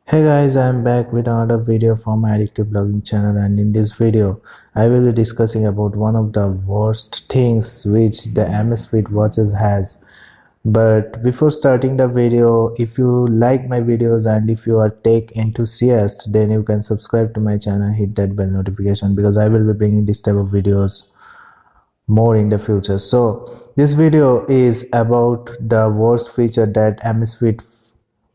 Hey guys, I'm back with another video from my addictive blogging channel, and in this video I will be discussing about one of the worst things which the Amazfit watches has. But before starting the video, if you like my videos and if you are tech enthusiast, then you can subscribe to my channel, hit that bell notification, because I will be bringing this type of videos more in the future. So this video is about the worst feature that Amazfit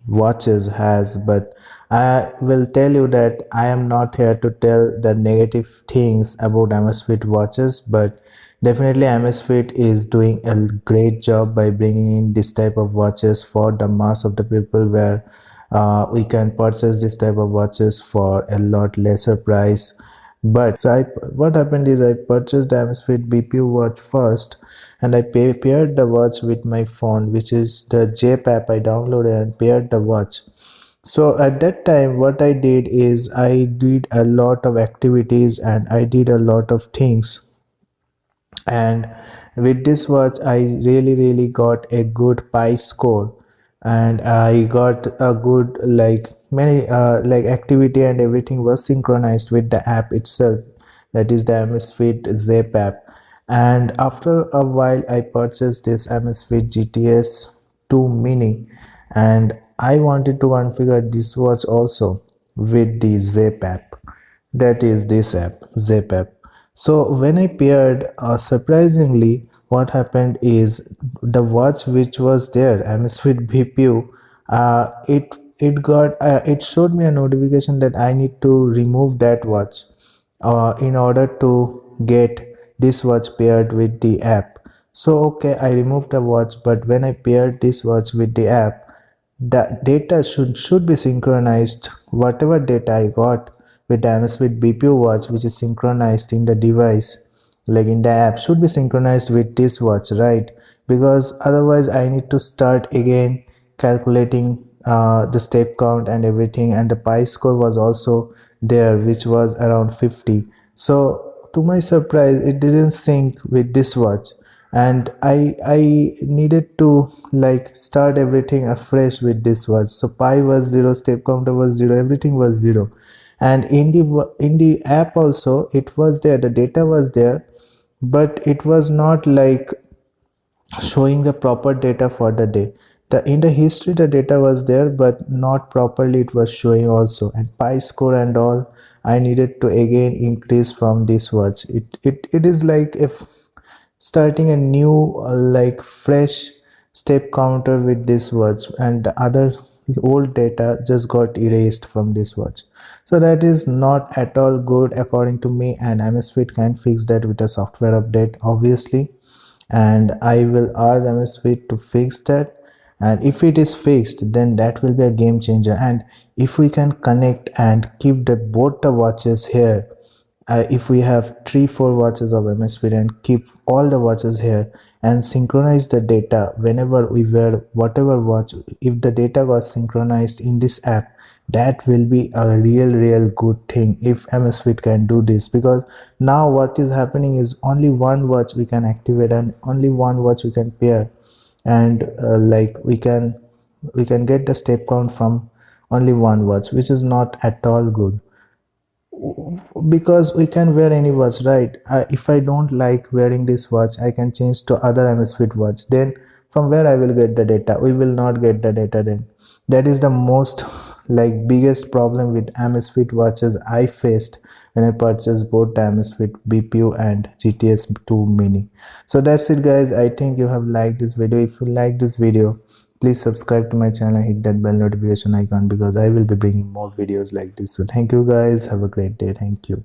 watches has, but I will tell you that I am not here to tell the negative things about Amazfit watches, but definitely Amazfit is doing a great job by bringing in this type of watches for the mass of the people, where we can purchase this type of watches for a lot lesser price. But what happened is I purchased the Amazfit BPU watch first, and I paired the watch with my phone, which is the JAP app. I downloaded and paired the watch. So at that time, what I did is I did a lot of activities and I did a lot of things, and with this watch I really got a good pi score, and I got a good many activity, and everything was synchronized with the app itself, that is the Amazfit Zap app. And after a while I purchased this Amazfit GTS 2 mini, and I wanted to configure this watch also with the Zap app, that is this app, Zap app. So when I paired, surprisingly what happened is the watch which was there, Amazfit BPU, it showed me a notification that I need to remove that watch in order to get this watch paired with the app. So okay, I removed the watch, but when I paired this watch with the app, the data should be synchronized. Whatever data I got with the Amazfit BPU watch, which is synchronized in the device, like in the app, should be synchronized with this watch, right? Because otherwise I need to start again calculating the step count and everything, and the pi score was also there, which was around 50. So to my surprise, it didn't sync with this watch, and I needed to start everything afresh with this watch. So pi was 0, step counter was 0, everything was 0. And in the app also it was there, the data was there, but it was not showing the proper data for the day. In the history the data was there, but not properly it was showing also. And pi score and all I needed to again increase from this watch. It is like if starting a new fresh step counter with this watch, and the other old data just got erased from this watch. So that is not at all good according to me, and Amazfit can fix that with a software update, obviously. And I will ask Amazfit to fix that, and if it is fixed, then that will be a game changer. And if we can connect and keep the both the watches here, if we have 3-4 watches of Amazfit and keep all the watches here and synchronize the data whenever we wear whatever watch, if the data was synchronized in this app, that will be a real good thing if Amazfit can do this. Because now what is happening is only one watch we can activate and only one watch we can pair, and we can get the step count from only one watch, which is not at all good. Because we can wear any watch, right? If I don't like wearing this watch, I can change to other Amazfit watch. Then from where I will get the data? We will not get the data then. That is the most biggest problem with Amazfit watches I faced when I purchased both the Amazfit BPU and GTS 2 mini. So that's it guys. I think you have liked this video. If you like this video, please subscribe to my channel, hit that bell notification icon, because I will be bringing more videos like this. So thank you guys, have a great day. Thank you.